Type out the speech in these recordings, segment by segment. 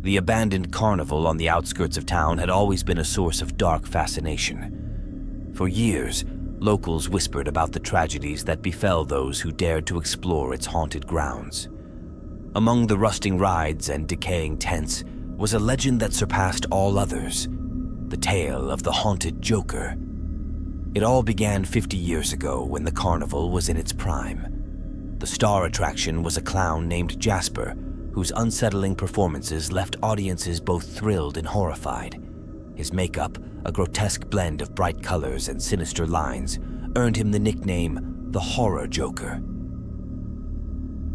The abandoned carnival on the outskirts of town had always been a source of dark fascination. For years, locals whispered about the tragedies that befell those who dared to explore its haunted grounds. Among the rusting rides and decaying tents was a legend that surpassed all others, the tale of the haunted Joker. It all began 50 years ago when the carnival was in its prime. The star attraction was a clown named Jasper, whose unsettling performances left audiences both thrilled and horrified. His makeup, a grotesque blend of bright colors and sinister lines, earned him the nickname the Horror Joker.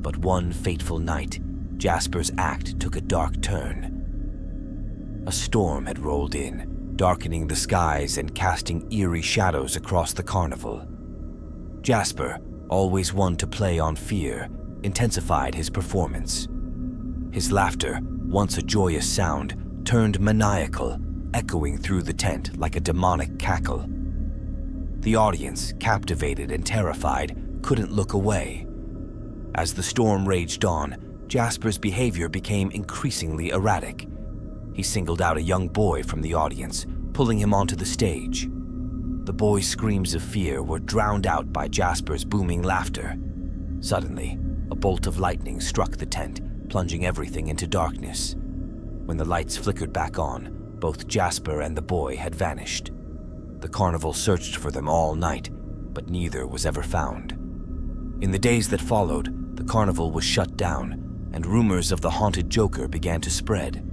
But one fateful night, Jasper's act took a dark turn. A storm had rolled in, darkening the skies and casting eerie shadows across the carnival. Jasper, always one to play on fear, intensified his performance. His laughter, once a joyous sound, turned maniacal, echoing through the tent like a demonic cackle. The audience, captivated and terrified, couldn't look away. As the storm raged on, Jasper's behavior became increasingly erratic. He singled out a young boy from the audience, pulling him onto the stage. The boy's screams of fear were drowned out by Jasper's booming laughter. Suddenly, a bolt of lightning struck the tent, plunging everything into darkness. When the lights flickered back on, both Jasper and the boy had vanished. The carnival searched for them all night, but neither was ever found. In the days that followed, the carnival was shut down, and rumors of the haunted Joker began to spread.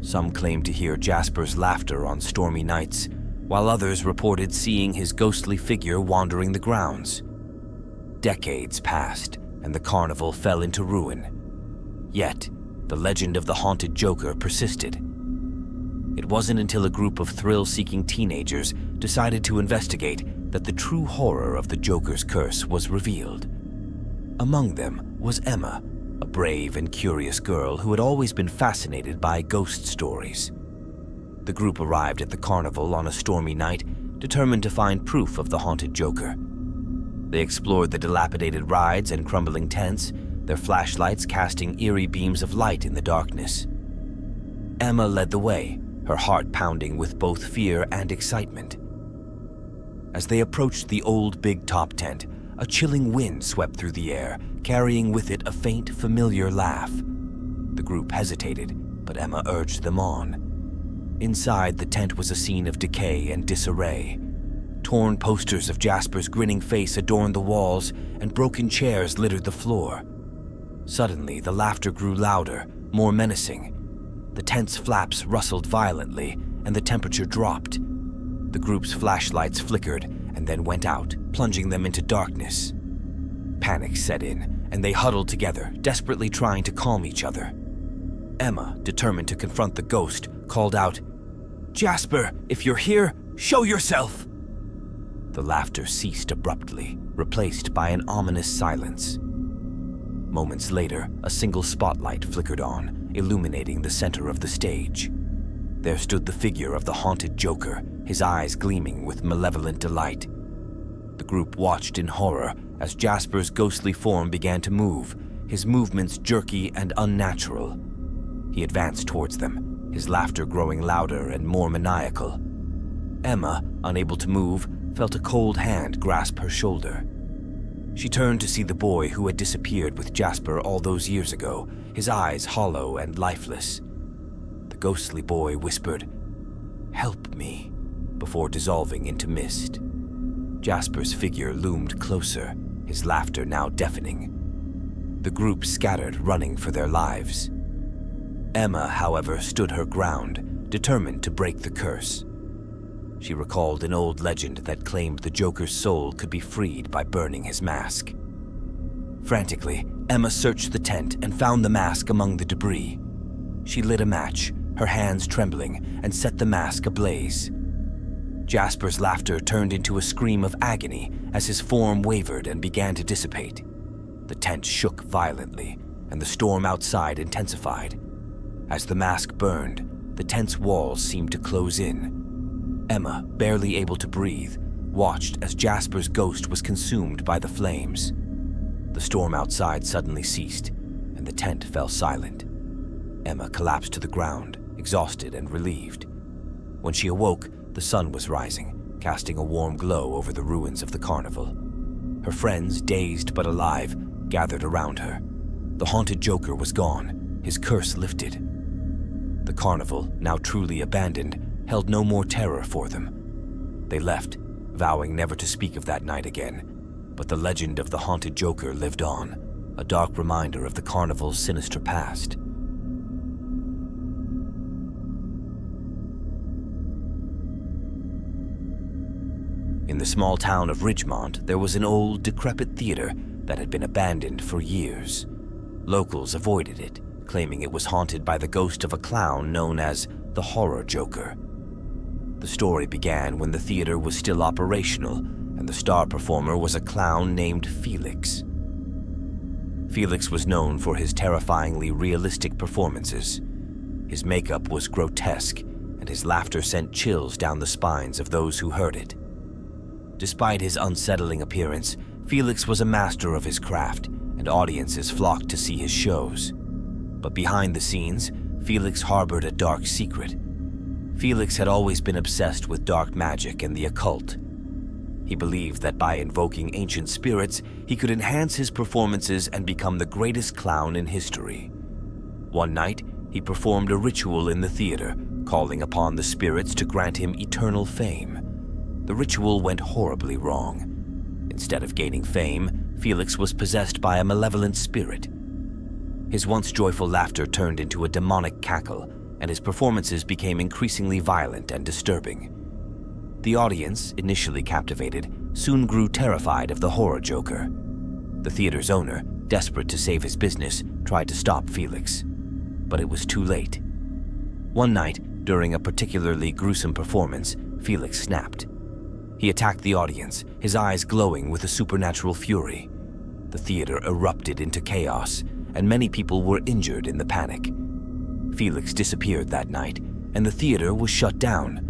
Some claimed to hear Jasper's laughter on stormy nights, while others reported seeing his ghostly figure wandering the grounds. Decades passed, and the carnival fell into ruin. Yet, the legend of the haunted Joker persisted. It wasn't until a group of thrill-seeking teenagers decided to investigate that the true horror of the Joker's curse was revealed. Among them was Emma, a brave and curious girl who had always been fascinated by ghost stories. The group arrived at the carnival on a stormy night, determined to find proof of the haunted Joker. They explored the dilapidated rides and crumbling tents, their flashlights casting eerie beams of light in the darkness. Emma led the way, her heart pounding with both fear and excitement. As they approached the old big top tent, a chilling wind swept through the air, carrying with it a faint, familiar laugh. The group hesitated, but Emma urged them on. Inside, the tent was a scene of decay and disarray. Torn posters of Jasper's grinning face adorned the walls, and broken chairs littered the floor. Suddenly, the laughter grew louder, more menacing. The tent's flaps rustled violently, and the temperature dropped. The group's flashlights flickered and then went out, plunging them into darkness. Panic set in, and they huddled together, desperately trying to calm each other. Emma, determined to confront the ghost, called out, "Jasper, if you're here, show yourself!" The laughter ceased abruptly, replaced by an ominous silence. Moments later, a single spotlight flickered on, illuminating the center of the stage. There stood the figure of the haunted Joker, his eyes gleaming with malevolent delight. The group watched in horror as Jasper's ghostly form began to move, his movements jerky and unnatural. He advanced towards them, his laughter growing louder and more maniacal. Emma, unable to move, felt a cold hand grasp her shoulder. She turned to see the boy who had disappeared with Jasper all those years ago, his eyes hollow and lifeless. The ghostly boy whispered, "Help me," before dissolving into mist. Jasper's figure loomed closer, his laughter now deafening. The group scattered, running for their lives. Emma, however, stood her ground, determined to break the curse. She recalled an old legend that claimed the Joker's soul could be freed by burning his mask. Frantically, Emma searched the tent and found the mask among the debris. She lit a match, her hands trembling, and set the mask ablaze. Jasper's laughter turned into a scream of agony as his form wavered and began to dissipate. The tent shook violently, and the storm outside intensified. As the mask burned, the tent's walls seemed to close in. Emma, barely able to breathe, watched as Jasper's ghost was consumed by the flames. The storm outside suddenly ceased, and the tent fell silent. Emma collapsed to the ground, exhausted and relieved. When she awoke, the sun was rising, casting a warm glow over the ruins of the carnival. Her friends, dazed but alive, gathered around her. The haunted Joker was gone, his curse lifted. The carnival, now truly abandoned, held no more terror for them. They left, vowing never to speak of that night again, but the legend of the haunted Joker lived on, a dark reminder of the carnival's sinister past. In the small town of Ridgemont, there was an old, decrepit theater that had been abandoned for years. Locals avoided it, claiming it was haunted by the ghost of a clown known as the Horror Joker. The story began when the theater was still operational, and the star performer was a clown named Felix. Felix was known for his terrifyingly realistic performances. His makeup was grotesque, and his laughter sent chills down the spines of those who heard it. Despite his unsettling appearance, Felix was a master of his craft, and audiences flocked to see his shows. But behind the scenes, Felix harbored a dark secret. Felix had always been obsessed with dark magic and the occult. He believed that by invoking ancient spirits, he could enhance his performances and become the greatest clown in history. One night, he performed a ritual in the theater, calling upon the spirits to grant him eternal fame. The ritual went horribly wrong. Instead of gaining fame, Felix was possessed by a malevolent spirit. His once joyful laughter turned into a demonic cackle, and his performances became increasingly violent and disturbing. The audience, initially captivated, soon grew terrified of the Horror Joker. The theater's owner, desperate to save his business, tried to stop Felix. But it was too late. One night, during a particularly gruesome performance, Felix snapped. He attacked the audience, his eyes glowing with a supernatural fury. The theater erupted into chaos, and many people were injured in the panic. Felix disappeared that night, and the theater was shut down.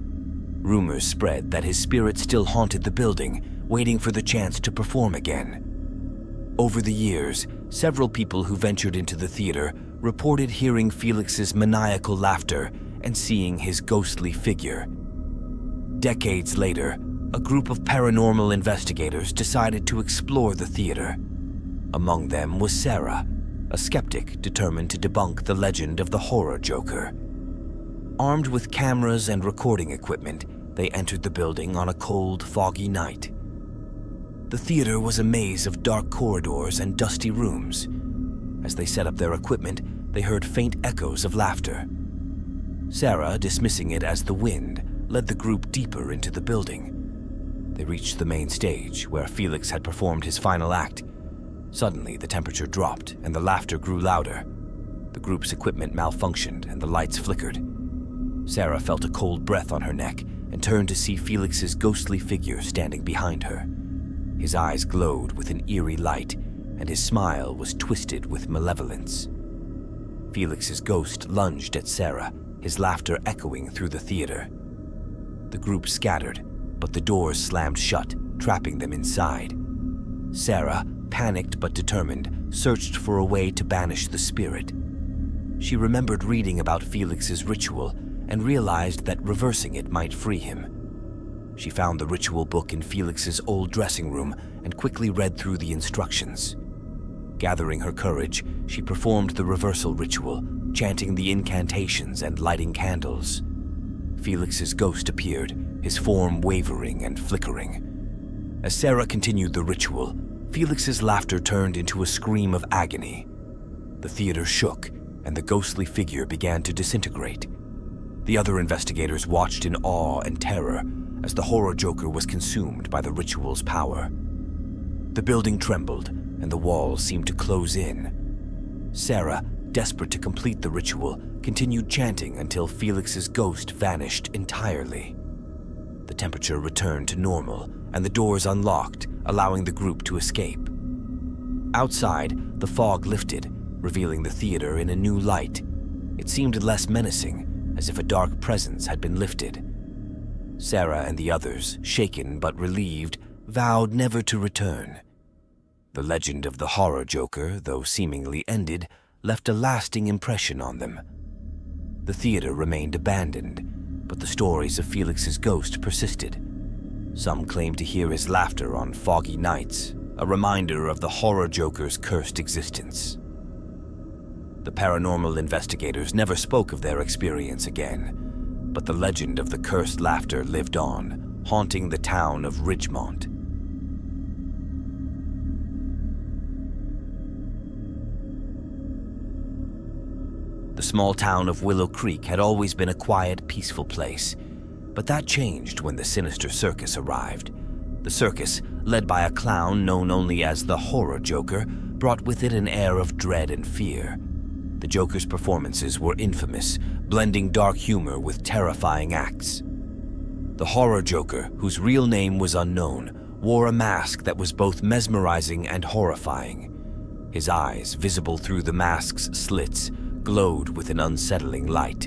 Rumors spread that his spirit still haunted the building, waiting for the chance to perform again. Over the years, several people who ventured into the theater reported hearing Felix's maniacal laughter and seeing his ghostly figure. Decades later, a group of paranormal investigators decided to explore the theater. Among them was Sarah, a skeptic determined to debunk the legend of the Horror Joker. Armed with cameras and recording equipment, they entered the building on a cold, foggy night. The theater was a maze of dark corridors and dusty rooms. As they set up their equipment, they heard faint echoes of laughter. Sarah, dismissing it as the wind, led the group deeper into the building. They reached the main stage, where Felix had performed his final act. Suddenly, the temperature dropped and the laughter grew louder. The group's equipment malfunctioned and the lights flickered. Sarah felt a cold breath on her neck and turned to see Felix's ghostly figure standing behind her. His eyes glowed with an eerie light, and his smile was twisted with malevolence. Felix's ghost lunged at Sarah, his laughter echoing through the theater. The group scattered, but the doors slammed shut, trapping them inside. Sarah, panicked but determined, searched for a way to banish the spirit. She remembered reading about Felix's ritual and realized that reversing it might free him. She found the ritual book in Felix's old dressing room and quickly read through the instructions. Gathering her courage, she performed the reversal ritual, chanting the incantations and lighting candles. Felix's ghost appeared, his form wavering and flickering. As Sarah continued the ritual, Felix's laughter turned into a scream of agony. The theater shook, and the ghostly figure began to disintegrate. The other investigators watched in awe and terror as the Horror Joker was consumed by the ritual's power. The building trembled, and the walls seemed to close in. Sarah, desperate to complete the ritual, continued chanting until Felix's ghost vanished entirely. The temperature returned to normal, and the doors unlocked, allowing the group to escape. Outside, the fog lifted, revealing the theater in a new light. It seemed less menacing, as if a dark presence had been lifted. Sarah and the others, shaken but relieved, vowed never to return. The legend of the Horror Joker, though seemingly ended, left a lasting impression on them, The theater remained abandoned, but the stories of Felix's ghost persisted. Some claimed to hear his laughter on foggy nights, a reminder of the horror joker's cursed existence. The paranormal investigators never spoke of their experience again, but the legend of the cursed laughter lived on, haunting the town of Ridgemont. The small town of Willow Creek had always been a quiet, peaceful place, but that changed when the Sinister Circus arrived. The circus, led by a clown known only as the Horror Joker, brought with it an air of dread and fear. The Joker's performances were infamous, blending dark humor with terrifying acts. The Horror Joker, whose real name was unknown, wore a mask that was both mesmerizing and horrifying. His eyes, visible through the mask's slits, glowed with an unsettling light.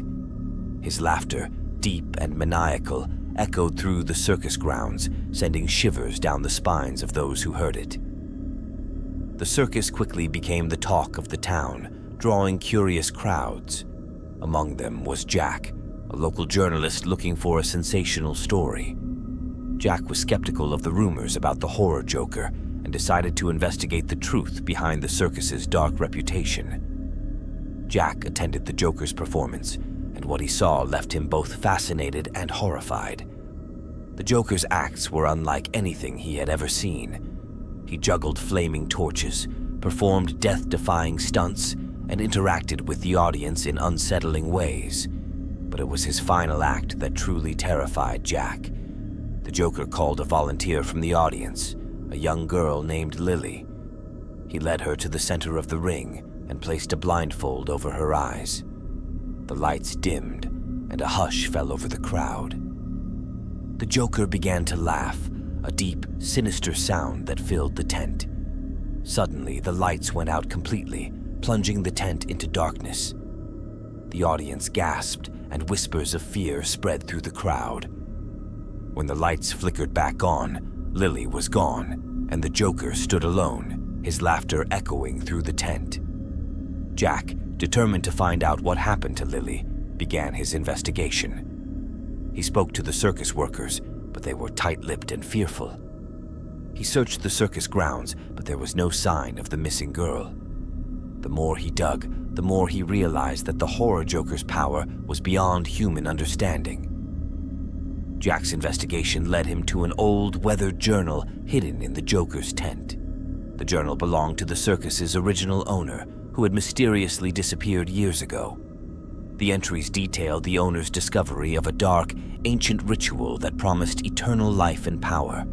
His laughter, deep and maniacal, echoed through the circus grounds, sending shivers down the spines of those who heard it. The circus quickly became the talk of the town, drawing curious crowds. Among them was Jack, a local journalist looking for a sensational story. Jack was skeptical of the rumors about the Horror Joker and decided to investigate the truth behind the circus's dark reputation. Jack attended the Joker's performance, and what he saw left him both fascinated and horrified. The Joker's acts were unlike anything he had ever seen. He juggled flaming torches, performed death-defying stunts, and interacted with the audience in unsettling ways. But it was his final act that truly terrified Jack. The Joker called a volunteer from the audience, a young girl named Lily. He led her to the center of the ring and placed a blindfold over her eyes. The lights dimmed, and a hush fell over the crowd. The Joker began to laugh, a deep, sinister sound that filled the tent. Suddenly, the lights went out completely, plunging the tent into darkness. The audience gasped, and whispers of fear spread through the crowd. When the lights flickered back on, Lily was gone, and the Joker stood alone, his laughter echoing through the tent. Jack, determined to find out what happened to Lily, began his investigation. He spoke to the circus workers, but they were tight-lipped and fearful. He searched the circus grounds, but there was no sign of the missing girl. The more he dug, the more he realized that the Horror Joker's power was beyond human understanding. Jack's investigation led him to an old, weathered journal hidden in the Joker's tent. The journal belonged to the circus's original owner, who had mysteriously disappeared years ago. The entries detailed the owner's discovery of a dark, ancient ritual that promised eternal life and power.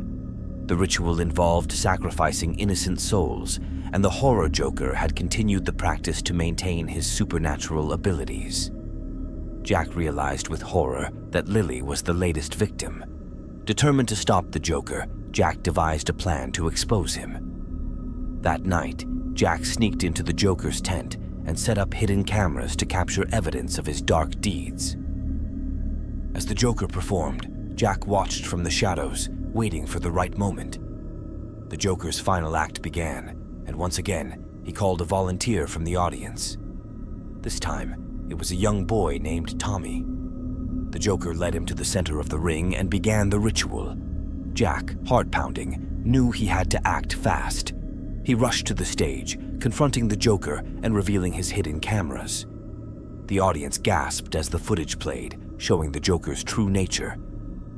The ritual involved sacrificing innocent souls, and the Horror Joker had continued the practice to maintain his supernatural abilities. Jack realized with horror that Lily was the latest victim. Determined to stop the Joker, Jack devised a plan to expose him. That night, Jack sneaked into the Joker's tent and set up hidden cameras to capture evidence of his dark deeds. As the Joker performed, Jack watched from the shadows, waiting for the right moment. The Joker's final act began, and once again, he called a volunteer from the audience. This time, it was a young boy named Tommy. The Joker led him to the center of the ring and began the ritual. Jack, heart-pounding, knew he had to act fast. He rushed to the stage, confronting the Joker and revealing his hidden cameras. The audience gasped as the footage played, showing the Joker's true nature.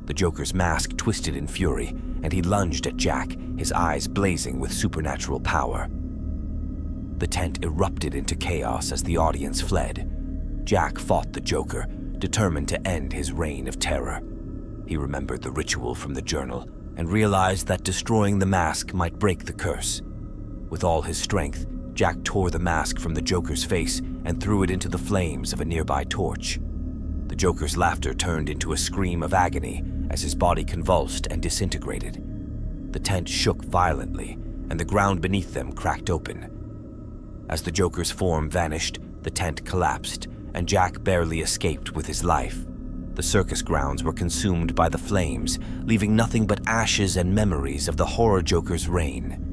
The Joker's mask twisted in fury, and he lunged at Jack, his eyes blazing with supernatural power. The tent erupted into chaos as the audience fled. Jack fought the Joker, determined to end his reign of terror. He remembered the ritual from the journal and realized that destroying the mask might break the curse. With all his strength, Jack tore the mask from the Joker's face and threw it into the flames of a nearby torch. The Joker's laughter turned into a scream of agony as his body convulsed and disintegrated. The tent shook violently, and the ground beneath them cracked open. As the Joker's form vanished, the tent collapsed, and Jack barely escaped with his life. The circus grounds were consumed by the flames, leaving nothing but ashes and memories of the Horror Joker's reign.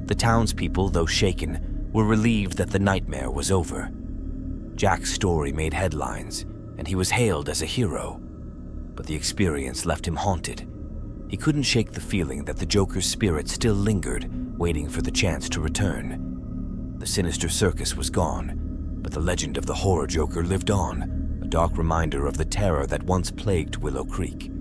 The townspeople, though shaken, were relieved that the nightmare was over. Jack's story made headlines, and he was hailed as a hero. But the experience left him haunted. He couldn't shake the feeling that the Joker's spirit still lingered, waiting for the chance to return. The sinister circus was gone, but the legend of the horror Joker lived on, a dark reminder of the terror that once plagued Willow Creek.